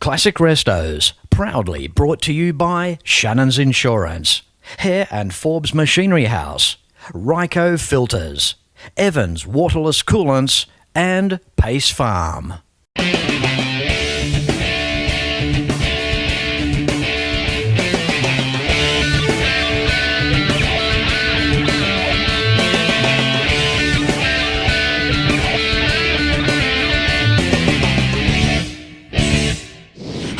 Classic Restos, proudly brought to you by Shannons Insurance, Hare and Forbes Machinery House, Reiko Filters, Evans Waterless Coolants, and Pace Farm.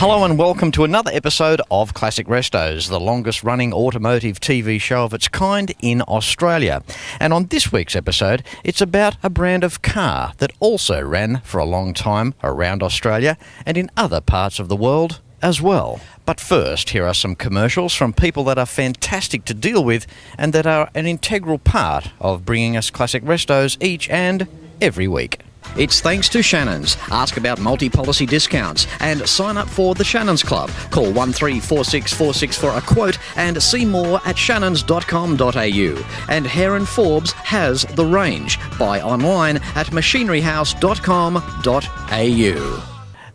Hello and welcome to another episode of Classic Restos, the longest running automotive TV show of its kind in Australia. And on this week's episode, it's about a brand of car that also ran for a long time around Australia and in other parts of the world as well. But first, here are some commercials from people that are fantastic to deal with and that are an integral part of bringing us Classic Restos each and every week. It's thanks to Shannons. Ask about multi-policy discounts and sign up for the Shannons Club. Call 134646 for a quote and see more at shannons.com.au. And Hare and Forbes has the range. Buy online at machineryhouse.com.au.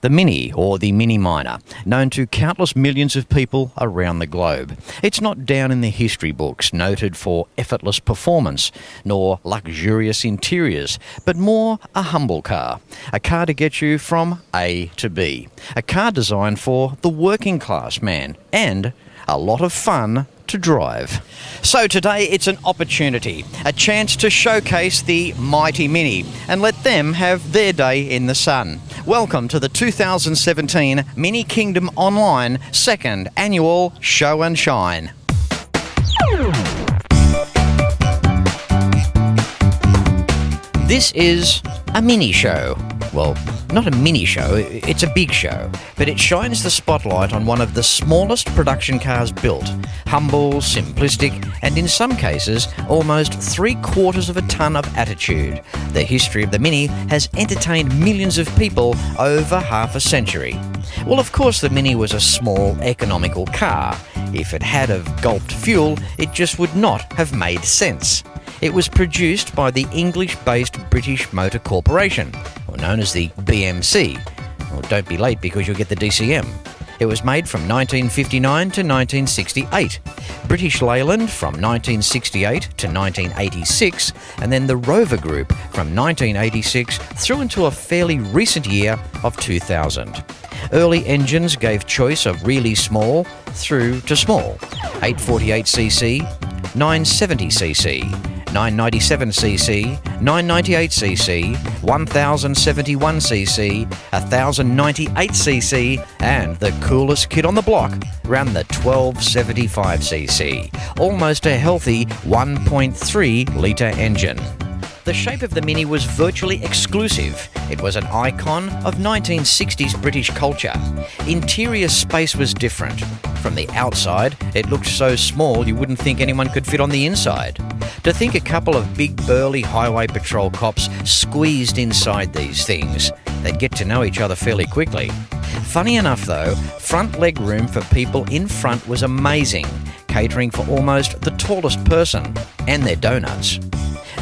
The Mini, or the Mini Minor, known to countless millions of people around the globe. It's not down in the history books, noted for effortless performance, nor luxurious interiors, but more a humble car. A car to get you from A to B. A car designed for the working class man, and a lot of fun to drive. So today it's an opportunity, a chance to showcase the mighty Mini and let them have their day in the sun. Welcome to the 2017 Mini Kingdom Online 2nd Annual Show and Shine. This is a mini show. Well, not a mini show, it's a big show, but it shines the spotlight on one of the smallest production cars built. Humble, simplistic, and in some cases, almost 3/4 of a tonne of attitude. The history of the Mini has entertained millions of people over half a century. Well, of course, the Mini was a small, economical car. If it had have gulped fuel, it just would not have made sense. It was produced by the English-based British Motor Corporation, or known as the BMC. Well, don't be late because you'll get the DCM. It was made from 1959 to 1968, British Leyland from 1968 to 1986, and then the Rover Group from 1986 through into a fairly recent year of 2000. Early engines gave choice of really small through to small, 848cc, 970cc, 997cc, 998cc, 1071cc, 1098cc, and the coolest kid on the block ran the 1275cc, almost a healthy 1.3 litre engine. The shape of the Mini was virtually exclusive. It was an icon of 1960s British culture. Interior space was different. From the outside, it looked so small you wouldn't think anyone could fit on the inside. To think a couple of big burly highway patrol cops squeezed inside these things, they'd get to know each other fairly quickly. Funny enough though, front leg room for people in front was amazing, catering for almost the tallest person and their donuts.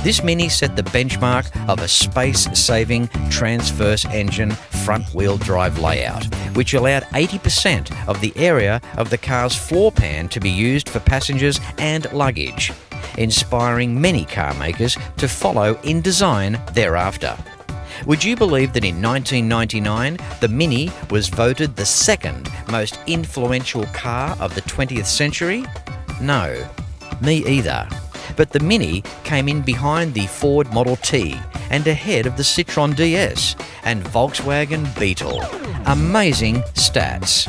This Mini set the benchmark of a space-saving transverse engine front-wheel drive layout, which allowed 80% of the area of the car's floor pan to be used for passengers and luggage, inspiring many car makers to follow in design thereafter. Would you believe that in 1999, the Mini was voted the second most influential car of the 20th century? No, me either. But the Mini came in behind the Ford Model T and ahead of the Citroen DS and Volkswagen Beetle. Amazing stats.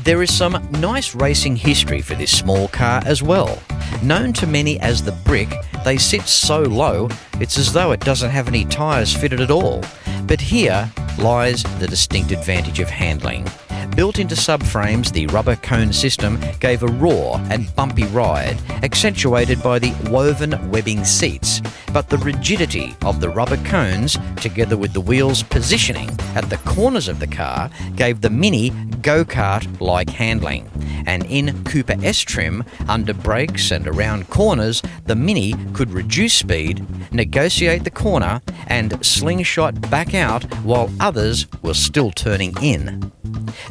There is some nice racing history for this small car as well. Known to many as the Brick, they sit so low, it's as though it doesn't have any tyres fitted at all. But here lies the distinct advantage of handling. Built into subframes, the rubber cone system gave a raw and bumpy ride, accentuated by the woven webbing seats. But the rigidity of the rubber cones, together with the wheels' positioning at the corners of the car, gave the Mini go-kart-like handling. And in Cooper S trim, under brakes and around corners, the Mini could reduce speed, negotiate the corner, and slingshot back out while others were still turning in.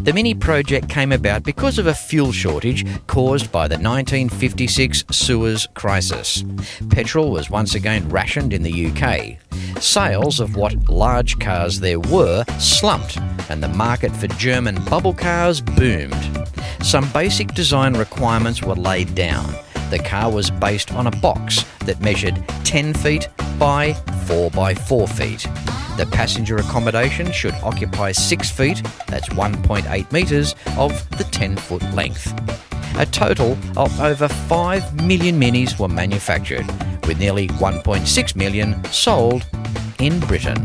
The Mini project came about because of a fuel shortage caused by the 1956 Suez crisis. Petrol was once again rationed in the UK. Sales of what large cars there were slumped, and the market for German bubble cars boomed. Some basic design requirements were laid down. The car was based on a box that measured 10 feet by 4 by 4 feet. The passenger accommodation should occupy 6 feet, that's 1.8 metres, of the 10-foot length. A total of over 5 million Minis were manufactured, with nearly 1.6 million sold in Britain.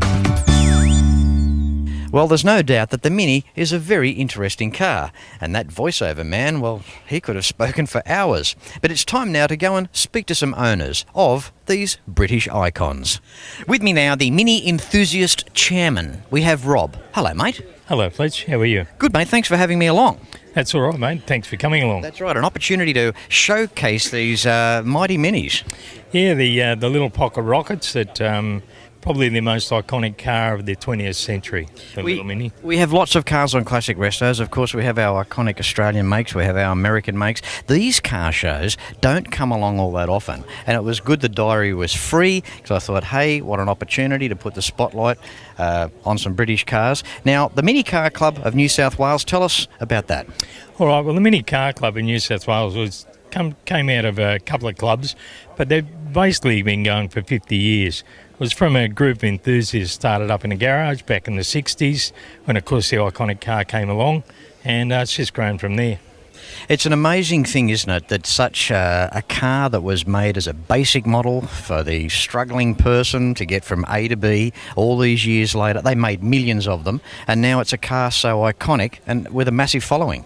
Well, there's no doubt that the Mini is a very interesting car, and that voiceover man, well, he could have spoken for hours. But it's time now to go and speak to some owners of these British icons. With me now, the Mini enthusiast chairman. We have Rob. Hello, mate. Hello, Fletch. How are you? Good, mate. Thanks for having me along. That's all right, mate. Thanks for coming along. That's right, an opportunity to showcase these mighty Minis. Yeah, the little pocket rockets that probably the most iconic car of the 20th century, the little Mini. We have lots of cars on Classic Restos. Of course, we have our iconic Australian makes, we have our American makes. These car shows don't come along all that often, and it was good the diary was free, because I thought, hey, what an opportunity to put the spotlight on some British cars. Now, the Mini Car Club of New South Wales, tell us about that. All right, well, the Mini Car Club in New South Wales came out of a couple of clubs, but they've basically been going for 50 years. It was from a group of enthusiasts started up in a garage back in the 60s when, of course, the iconic car came along, and it's just grown from there. It's an amazing thing, isn't it, that such a car that was made as a basic model for the struggling person to get from A to B all these years later, they made millions of them, and now it's a car so iconic and with a massive following.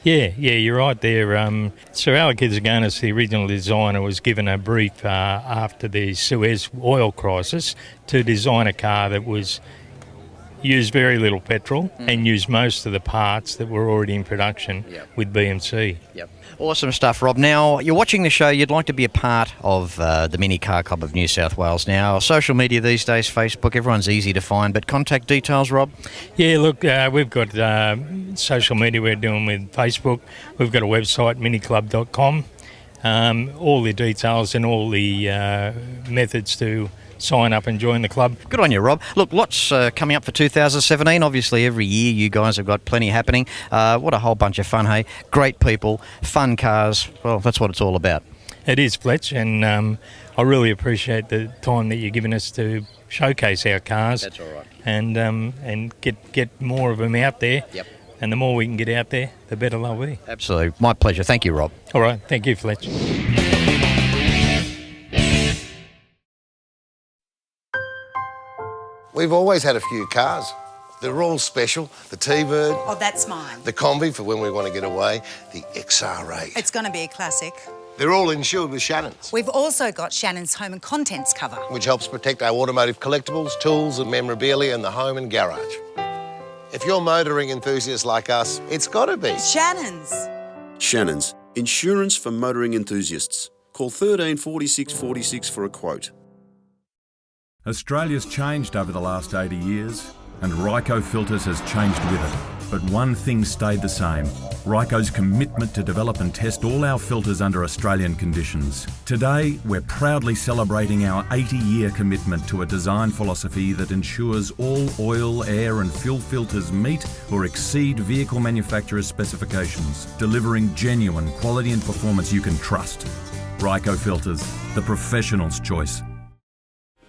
Yeah, you're right there. Sir Alec Izagonis, the original designer, was given a brief after the Suez oil crisis to design a car that was used very little petrol and used most of the parts that were already in production with BMC. Yep. Awesome stuff, Rob. Now, you're watching the show, you'd like to be a part of the Mini Car Club of New South Wales. Now, social media these days, Facebook, everyone's easy to find, but contact details, Rob? Yeah, look, we've got social media we're doing with Facebook. We've got a website, miniclub.com. All the details and all the methods to sign up and join the club. Good on you, Rob. Look, lots coming up for 2017. Obviously, every year you guys have got plenty happening. What a whole bunch of fun, hey? Great people, fun cars. Well, that's what it's all about. It is, Fletch, and I really appreciate the time that you're giving us to showcase our cars. That's all right. And get more of them out there. Yep. And the more we can get out there, the better they'll be. Absolutely. My pleasure. Thank you, Rob. All right. Thank you, Fletch. We've always had a few cars. They're all special. The T-Bird. Oh, that's mine. The Combi for when we want to get away. The XR8. It's going to be a classic. They're all insured with Shannons, We've also got Shannon's Home and Contents cover. which helps protect our automotive collectibles, tools and memorabilia in the home and garage. If you're motoring enthusiasts like us, it's got to be. Shannon's. Shannons Insurance for motoring enthusiasts. Call 13 46 46 for a quote. Australia's changed over the last 80 years, and Reiko Filters has changed with it. But one thing stayed the same: Reiko's commitment to develop and test all our filters under Australian conditions. Today, we're proudly celebrating our 80-year commitment to a design philosophy that ensures all oil, air and fuel filters meet or exceed vehicle manufacturers' specifications, delivering genuine quality and performance you can trust. Reiko Filters, the professional's choice.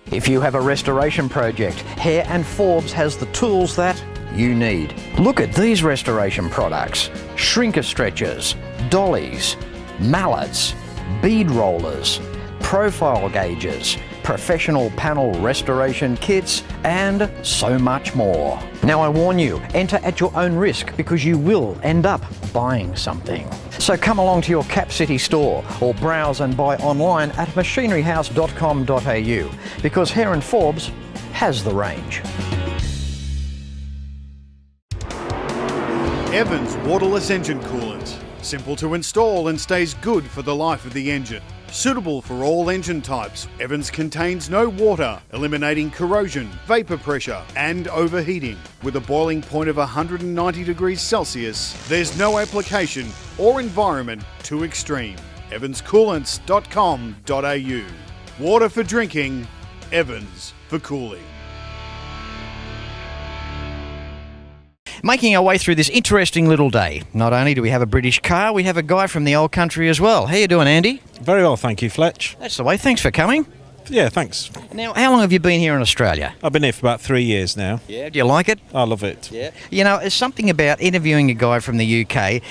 If you have a restoration project, Hare and Forbes has the tools that you need. Look at these restoration products: shrinker stretchers, dollies, mallets, bead rollers, profile gauges, professional panel restoration kits, and so much more. Now I warn you, enter at your own risk because you will end up buying something. So come along to your Cap City store or browse and buy online at machineryhouse.com.au because Heron Forbes has the range. Evans waterless engine coolant. Simple to install and stays good for the life of the engine. Suitable for all engine types, Evans contains no water, eliminating corrosion, vapour pressure and overheating. With a boiling point of 190 degrees Celsius, there's no application or environment too extreme. evanscoolants.com.au. Water for drinking, Evans for cooling. Making our way through this interesting little day. Not only do we have a British car, we have a guy from the old country as well. How you doing, Andy? Very well, thank you, Fletch. That's the way. Thanks for coming. Yeah, thanks. Now, how long have you been here in Australia? I've been here for about 3 years now. Yeah. Do you like it? I love it. Yeah. You know, there's something about interviewing a guy from the UK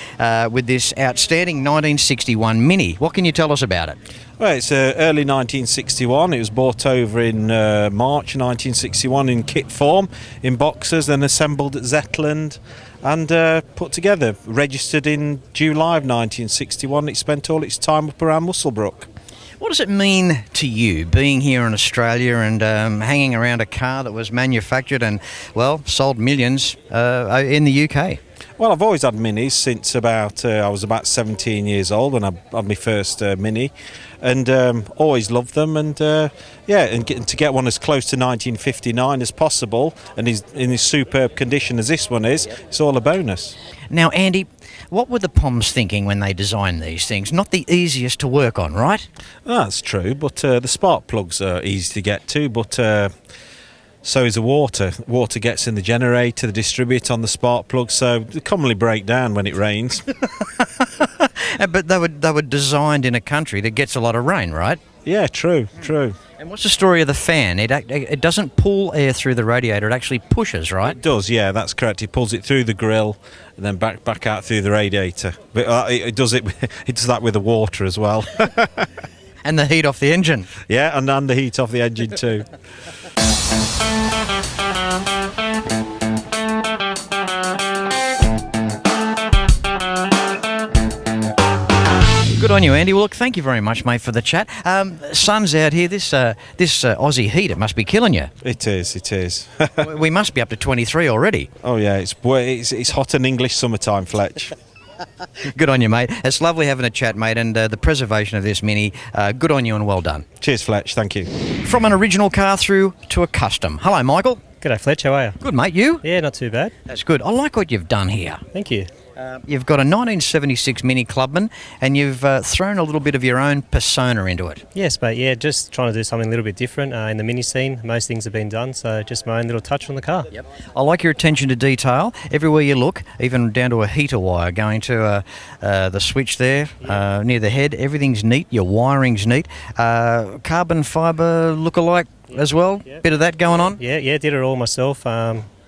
with this outstanding 1961 Mini. What can you tell us about it? Well, it's early 1961. It was brought over in March 1961 in kit form, in boxes, then assembled at Zetland and put together. Registered in July of 1961. It spent all its time up around Musselbrook. What does it mean to you, being here in Australia and hanging around a car that was manufactured and, well, sold millions in the UK? Well, I've always had Minis since about I was about 17 years old when I had my first Mini, and always loved them. And to get one as close to 1959 as possible, and in as superb condition as this one is, it's all a bonus. Now, Andy, what were the Poms thinking when they designed these things? Not the easiest to work on, right? That's true, but the spark plugs are easy to get to, but so is the water. Water gets in the generator, the distribute on the spark plug, so they commonly break down when it rains. But they were designed in a country that gets a lot of rain, right? Yeah, true. And what's the story of the fan? It doesn't pull air through the radiator, it actually pushes, right? It does, yeah, that's correct. It pulls it through the grill and then back out through the radiator. But it does that with the water as well. And the heat off the engine. Yeah, and the heat off the engine too. Good on you, Andy. Well, look, thank you very much, mate, for the chat. Sun's out here. This Aussie heat, it must be killing you. It is. We must be up to 23 already. Oh yeah, it's hot in English summertime, Fletch. Good on you, mate. It's lovely having a chat, mate, and the preservation of this Mini, good on you and well done. Cheers, Fletch. Thank you. From an original car through to a custom. Hello, Michael. G'day, Fletch. How are you? Good, mate. You? Yeah, not too bad. That's good. I like what you've done here. Thank you. You've got a 1976 Mini Clubman, and you've thrown a little bit of your own persona into it. Yes, mate. Yeah, just trying to do something a little bit different in the Mini scene. Most things have been done, so just my own little touch on the car. Yep. I like your attention to detail. Everywhere you look, even down to a heater wire going to the switch there near the head, everything's neat. Your wiring's neat. Carbon fibre look-alike as well. Yeah. Bit of that going on. Yeah, did it all myself.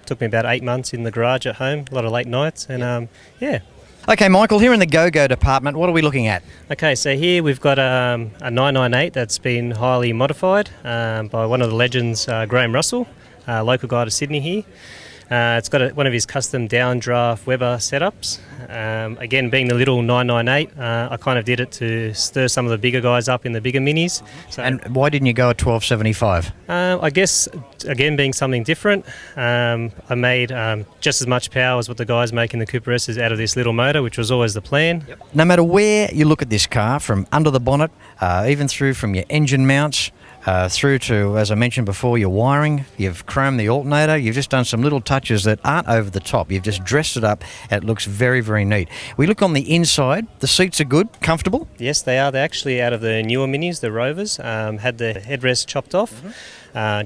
Took me about 8 months in the garage at home, a lot of late nights, and yeah. Okay, Michael, here in the go-go department, what are we looking at? Okay, so here we've got a 998 that's been highly modified by one of the legends, Graham Russell, local guy to Sydney here. It's got one of his custom downdraft Weber setups. Again, being the little 998, I kind of did it to stir some of the bigger guys up in the bigger Minis. So, And why didn't you go at 1275? I guess, again, being something different, I made just as much power as what the guys make in the Cooper S's out of this little motor, which was always the plan. Yep. No matter where you look at this car, from under the bonnet, even through from your engine mounts, through to, as I mentioned before, your wiring, you've chromed the alternator, you've just done some little touches that aren't over the top. You've just dressed it up and it looks very, very neat. We look on the inside, the seats are good, comfortable? Yes, they are. They're actually out of the newer Minis, the Rovers, had the headrest chopped off.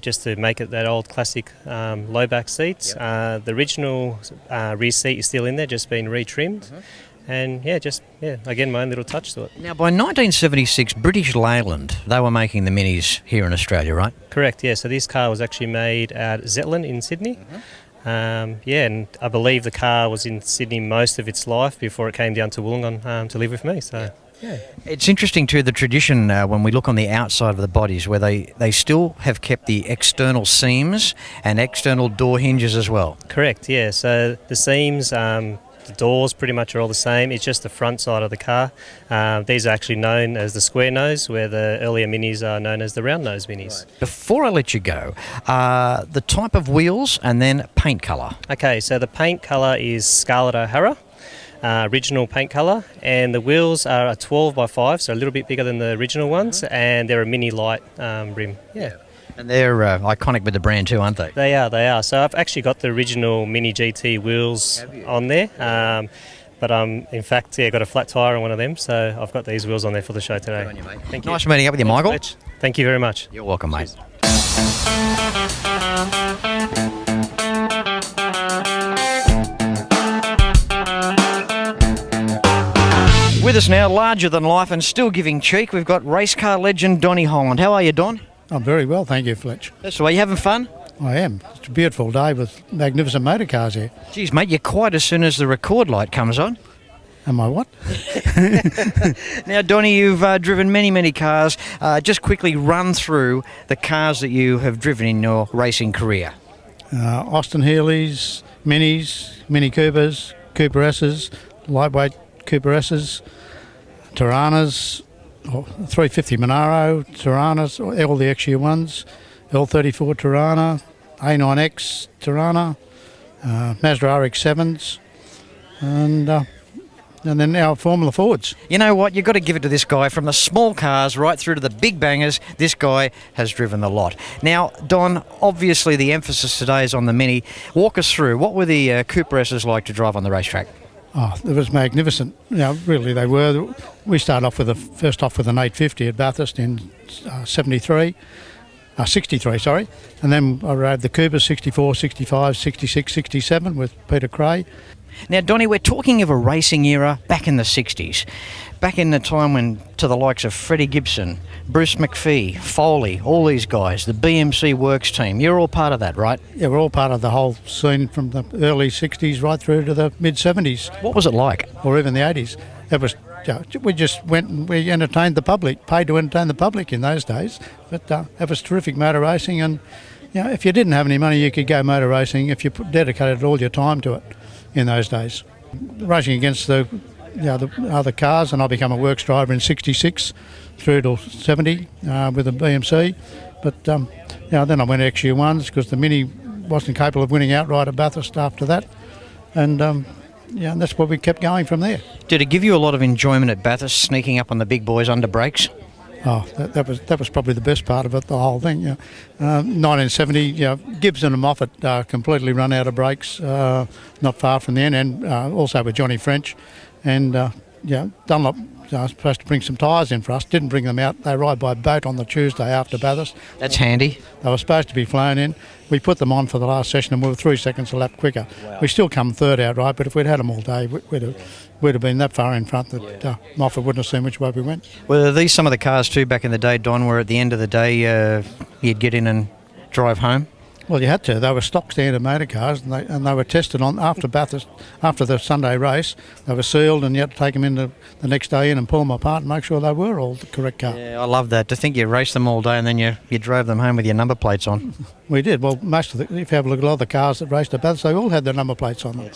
Just to make it that old classic low back seats. Yep. The original rear seat is still in there, just been retrimmed. And again, my own little touch to it. Now, by 1976, British Leyland, they were making the Minis here in Australia, right? Correct, yeah. So this car was actually made at Zetland in Sydney. And I believe the car was in Sydney most of its life before it came down to Wollongong to live with me. So It's interesting too, the tradition when we look on the outside of the bodies where they still have kept the external seams and external door hinges as well. Correct, yeah. So the seams, the doors pretty much are all the same. It's just the front side of the car. These are actually known as the square nose, where the earlier Minis are known as the round nose Minis. Right. Before I let you go, the type of wheels and then paint colour. Okay, so the paint colour is Scarlet O'Hara. Original paint colour, and the wheels are a 12x5, so a little bit bigger than the original ones, and they're a mini light rim. Yeah. And they're iconic with the brand too, aren't they? They are. So I've actually got the original Mini GT wheels on there, but in fact, got a flat tyre on one of them, so I've got these wheels on there for the show today. Good on you, mate. Thank you. Nice meeting up with you, Michael. Fletch. Thank you very much. You're welcome, mate. With us now, larger than life and still giving cheek, we've got race car legend Donnie Holland. How are you, Don? I'm very well, thank you, Fletch. That's the way. You having fun? I am. It's a beautiful day with magnificent motor cars here. Geez, mate, you're quiet as soon as the record light comes on. Am I what? Now, Donnie, you've driven many cars. Just quickly run through the cars that you have driven in your racing career. Austin Healey's, Minis, Mini Coopers, Cooper S's, lightweight Cooper S's, Tiranas, 350 Monaro, Tiranas, all the XU1s, L34 Tirana, A9X Tirana, Mazda RX-7s, and then our Formula Fords. You know what? You've got to give it to this guy. From the small cars right through to the big bangers, this guy has driven the lot. Now, Don, obviously the emphasis today is on the Mini. Walk us through. What were the Cooper S's like to drive on the racetrack? Oh, it was magnificent. Really, they were. We started off with first off with an 850 at Bathurst in 63, sorry. And then I rode the Coopers 64, 65, 66, 67 with Peter Cray. Now, Donnie, we're talking of a racing era back in the 60s. Back in the time when, to the likes of Freddie Gibson, Bruce McPhee, Foley, all these guys, the BMC Works team, you're all part of that, right? Yeah, we're all part of the whole scene from the early 60s right through to the mid-70s. What was it like? Or even the 80s. It was, we just went and we entertained the public, paid to entertain the public in those days. But it was terrific motor racing, and if you didn't have any money, you could go motor racing if you dedicated all your time to it in those days. Racing against the other cars, and I became a works driver in 66 through to 70 with a BMC. But then I went XU1s because the Mini wasn't capable of winning outright at Bathurst after that. And that's where we kept going from there. Did it give you a lot of enjoyment at Bathurst, sneaking up on the big boys under brakes? Oh, that was probably the best part of it, the whole thing. 1970, Gibson and Moffat completely run out of brakes, not far from the end, and also with Johnny French, and Dunlop was supposed to bring some tyres in for us. Didn't bring them out. They arrived by boat on the Tuesday after Bathurst. That's handy. They were supposed to be flown in. We put them on for the last session, and we were 3 seconds a lap quicker. Wow. We still come third outright, but if we'd had them all day, we'd have been that far in front that Moffat wouldn't have seen which way we went. Well, these some of the cars too back in the day, Don, where at the end of the day you'd get in and drive home? Well, you had to. They were stock standard motor cars, and they were tested on after Bathurst, after the Sunday race. They were sealed, and you had to take them in the next day in and pull them apart and make sure they were all the correct car. Yeah, I love that. To think you raced them all day and then you drove them home with your number plates on. We did. Well, most of if you have a look at a lot of the cars that raced at Bathurst, they all had their number plates on them.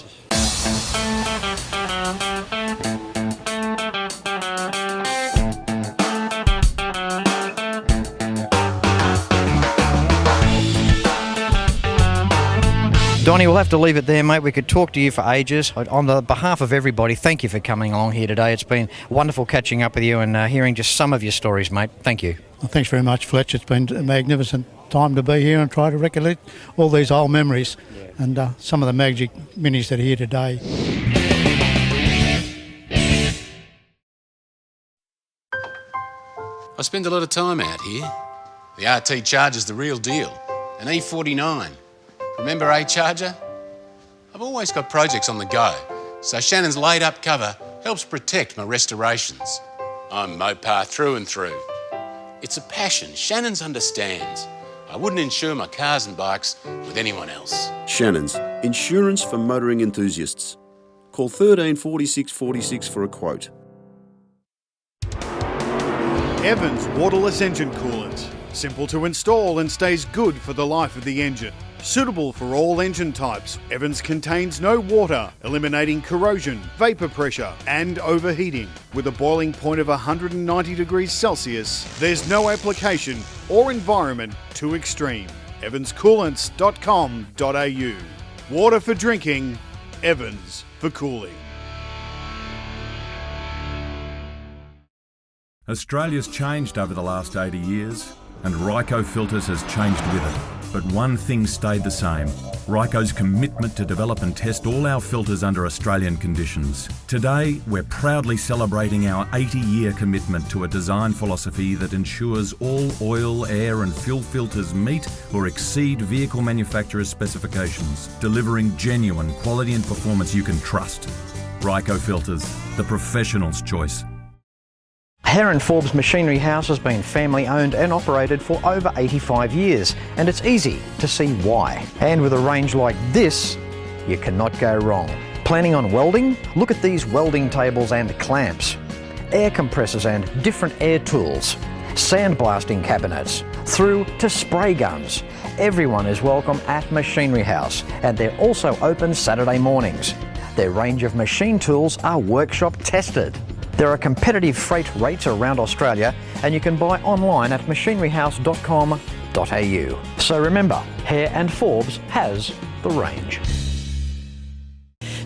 Donnie, we'll have to leave it there, mate. We could talk to you for ages. On the behalf of everybody, thank you for coming along here today. It's been wonderful catching up with you and hearing just some of your stories, mate. Thank you. Well, thanks very much, Fletch. It's been a magnificent time to be here and try to recollect all these old memories and some of the magic minis that are here today. I spend a lot of time out here. The RT Charger's the real deal. An E49. Remember A-Charger? I've always got projects on the go, so Shannon's laid-up cover helps protect my restorations. I'm Mopar through and through. It's a passion Shannon's understands. I wouldn't insure my cars and bikes with anyone else. Shannons Insurance for motoring enthusiasts. Call 13 46 46 for a quote. Evans waterless engine coolant. Simple to install and stays good for the life of the engine. Suitable for all engine types, Evans contains no water, eliminating corrosion, vapour pressure and overheating. With a boiling point of 190 degrees Celsius, there's no application or environment too extreme. evanscoolants.com.au. Water for drinking, Evans for cooling. Australia's changed over the last 80 years, and Reiko Filters has changed with it. But one thing stayed the same: Reiko's commitment to develop and test all our filters under Australian conditions. Today, we're proudly celebrating our 80-year commitment to a design philosophy that ensures all oil, air and fuel filters meet or exceed vehicle manufacturers' specifications, delivering genuine quality and performance you can trust. Reiko Filters, the professional's choice. Heron Forbes Machinery House has been family owned and operated for over 85 years, and it's easy to see why. And with a range like this, you cannot go wrong. Planning on welding? Look at these welding tables and clamps, air compressors and different air tools, sandblasting cabinets, through to spray guns. Everyone is welcome at Machinery House, and they're also open Saturday mornings. Their range of machine tools are workshop tested. There are competitive freight rates around Australia, and you can buy online at machineryhouse.com.au. So remember, Hare and Forbes has the range.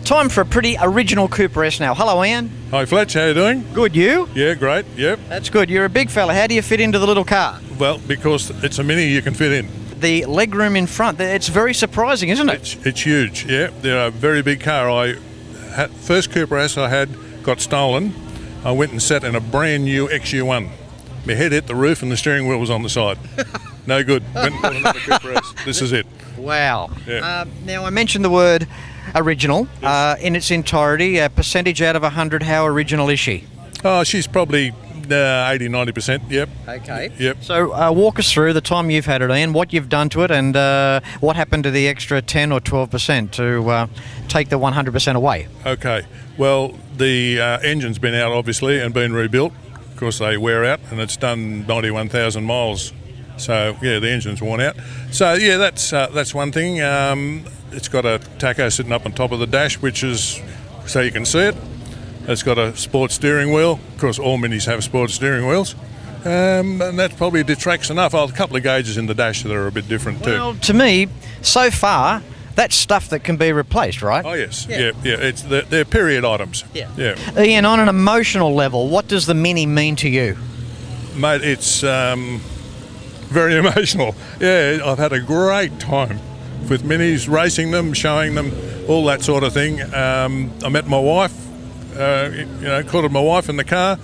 Time for a pretty original Cooper S now. Hello, Ian. Hi, Fletch. How you doing? Good, you? Yeah, great. Yep. That's good. You're a big fella. How do you fit into the little car? Well, because it's a Mini, you can fit in. The legroom in front, it's very surprising, isn't it? It's huge, yeah. They're a very big car. First Cooper S I had got stolen. I went and sat in a brand new XU1. My head hit the roof and the steering wheel was on the side. No good. Went and bought another Cooper S. This is it. Wow. Yeah. Now, I mentioned the word original. Yes. In its entirety, a percentage out of 100, how original is she? Oh, she's probably 80-90%, yep. Okay. Yep. So walk us through the time you've had it, Ian, what you've done to it, and what happened to the extra 10 or 12% to take the 100% away. Okay. Well, the engine's been out, obviously, and been rebuilt. Of course, they wear out, and it's done 91,000 miles. So, yeah, the engine's worn out. So, yeah, that's one thing. It's got a tacho sitting up on top of the dash, which is so you can see it. It's got a sports steering wheel. Of course, all Minis have sports steering wheels. And that probably detracts enough. A couple of gauges in the dash that are a bit different too. Well, to me, so far, that's stuff that can be replaced, right? Oh, yes. Yeah. They're period items. Yeah. Ian, on an emotional level, what does the Mini mean to you? Mate, it's very emotional. Yeah, I've had a great time with Minis, racing them, showing them, all that sort of thing. I met my wife. Courted my wife in the car.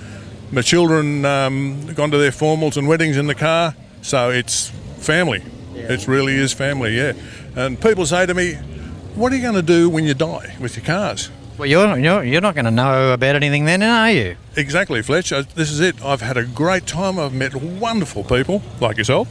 My children gone to their formals and weddings in the car. So it's family. Yeah. It really is family, yeah. And people say to me, what are you going to do when you die with your cars? Well, you're not going to know about anything then, are you? Exactly, Fletch. This is it. I've had a great time. I've met wonderful people, like yourself,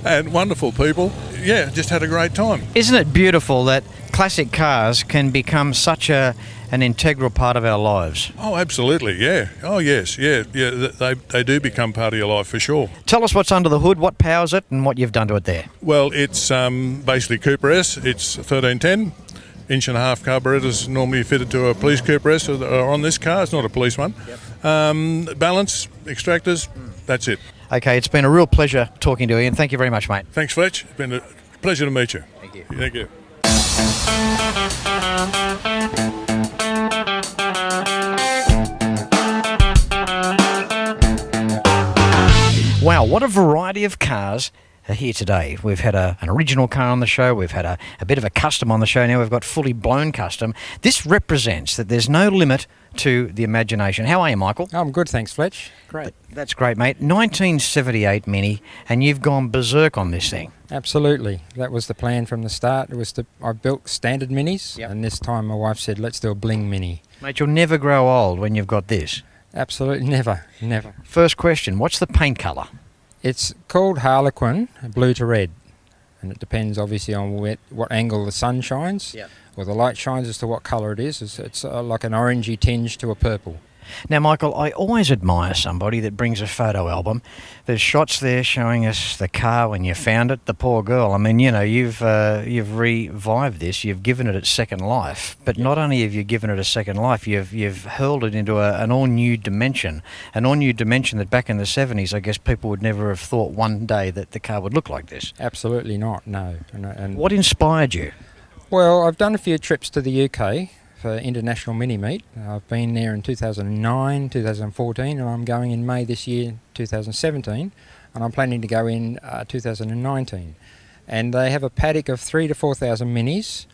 and wonderful people. Yeah, just had a great time. Isn't it beautiful that classic cars can become such an integral part of our lives? Oh, absolutely, yeah. Oh, yes, yeah. They do become part of your life for sure. Tell us what's under the hood, what powers it, and what you've done to it there. Well, it's basically Cooper S. It's 1310. Inch-and-a-half carburetors normally fitted to a police Cooper S are on this car. It's not a police one. Yep. Balance, extractors, that's it. Okay, it's been a real pleasure talking to you, and thank you very much, mate. Thanks, Fletch. It's been a pleasure to meet you. Thank you. Thank you. Wow, what a variety of cars are here today. We've had an original car on the show, we've had a bit of a custom on the show, now we've got fully blown custom. This represents that there's no limit to the imagination. How are you, Michael? I'm good, thanks, Fletch. Great. That's great, mate. 1978 Mini, and you've gone berserk on this thing. Absolutely. That was the plan from the start. I built standard Minis, and this time my wife said, let's do a bling Mini. Mate, you'll never grow old when you've got this. Absolutely, never. First question, what's the paint colour? It's called Harlequin, blue to red. And it depends obviously on what angle the sun shines or the light shines as to what colour it is. It's like an orangey tinge to a purple. Now, Michael, I always admire somebody that brings a photo album. There's shots there showing us the car when you found it. The poor girl. I mean, you know, you've revived this. You've given it its second life. But not only have you given it a second life, you've hurled it into an all-new dimension. An all-new dimension that back in the 70s, I guess people would never have thought one day that the car would look like this. Absolutely not, no. And what inspired you? Well, I've done a few trips to the UK for International Mini Meet. I've been there in 2009, 2014, and I'm going in May this year, 2017, and I'm planning to go in 2019. And they have a paddock of 3,000 to 4,000 minis,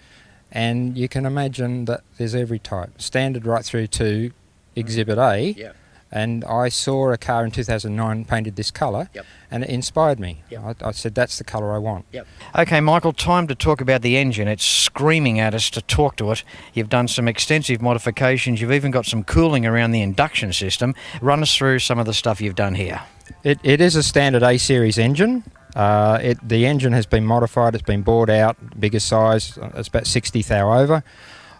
and you can imagine that there's every type, standard right through to Exhibit A. Yep. And I saw a car in 2009 painted this colour, and it inspired me. I said, that's the colour I want. Okay, Michael, time to talk about the engine. It's screaming at us to talk to it. You've done some extensive modifications. You've even got some cooling around the induction system. Run us through some of the stuff you've done here. It is a standard A-series engine. The engine has been modified. It's been bored out, bigger size. It's about 60 thou over.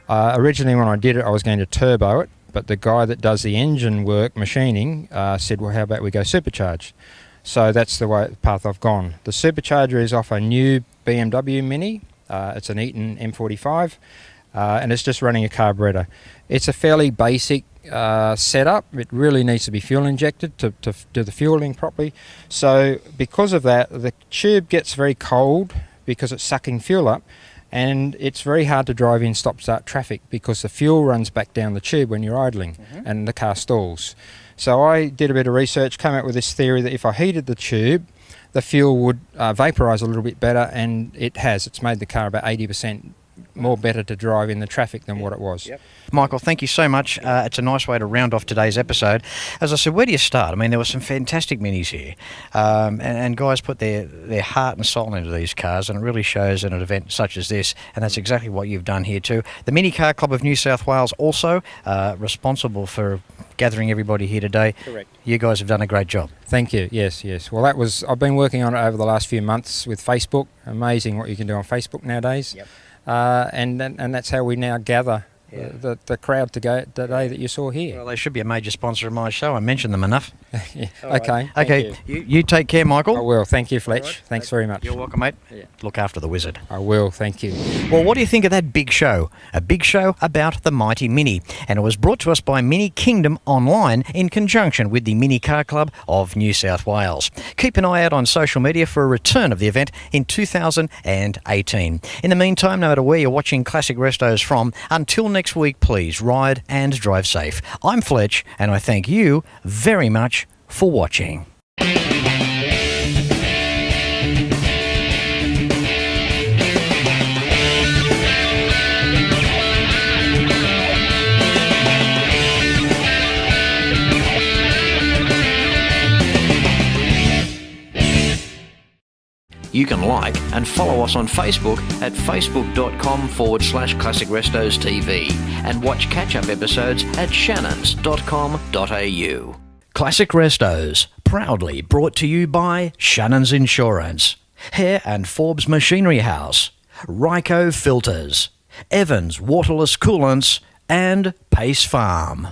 Originally, when I did it, I was going to turbo it. But the guy that does the engine work, machining, said, well, how about we go supercharged? So that's the path I've gone. The supercharger is off a new BMW Mini. It's an Eaton M45, and it's just running a carburetor. It's a fairly basic setup. It really needs to be fuel injected to do the fueling properly. So because of that, the tube gets very cold because it's sucking fuel up. And it's very hard to drive in stop-start traffic because the fuel runs back down the tube when you're idling and the car stalls. So I did a bit of research, came up with this theory that if I heated the tube, the fuel would vaporise a little bit better, and it has. It's made the car about 80% more better to drive in the traffic than what it was. Michael, thank you so much. It's a nice way to round off today's episode. As I said, where do you start? I mean, there were some fantastic minis here, and guys put their heart and soul into these cars, and it really shows in an event such as this, and that's exactly what you've done here too. The Mini Car Club of New South Wales also responsible for gathering everybody here today. Correct. You guys have done a great job. Thank you. Yes. Well, I've been working on it over the last few months with Facebook. Amazing what you can do on Facebook nowadays. And that's how we now gather the crowd today that you saw here. Well, they should be a major sponsor of my show. I mentioned them enough. Okay. You take care, Michael. I will. Thank you, Fletch. Thanks very much. You're welcome, mate. Look after the wizard. I will. Thank you. Well, what do you think of that big show? A big show about the mighty Mini. And it was brought to us by Mini Kingdom Online in conjunction with the Mini Car Club of New South Wales. Keep an eye out on social media for a return of the event in 2018. In the meantime, no matter where you're watching Classic Restos from, until next week, please ride and drive safe. I'm Fletch, and I thank you very much for watching. You can like and follow us on Facebook at facebook.com/Classic Restos TV and watch catch-up episodes at shannons.com.au. Classic Restos, proudly brought to you by Shannons Insurance, Hare and Forbes Machinery House, Reiko Filters, Evans Waterless Coolants, and Pace Farm.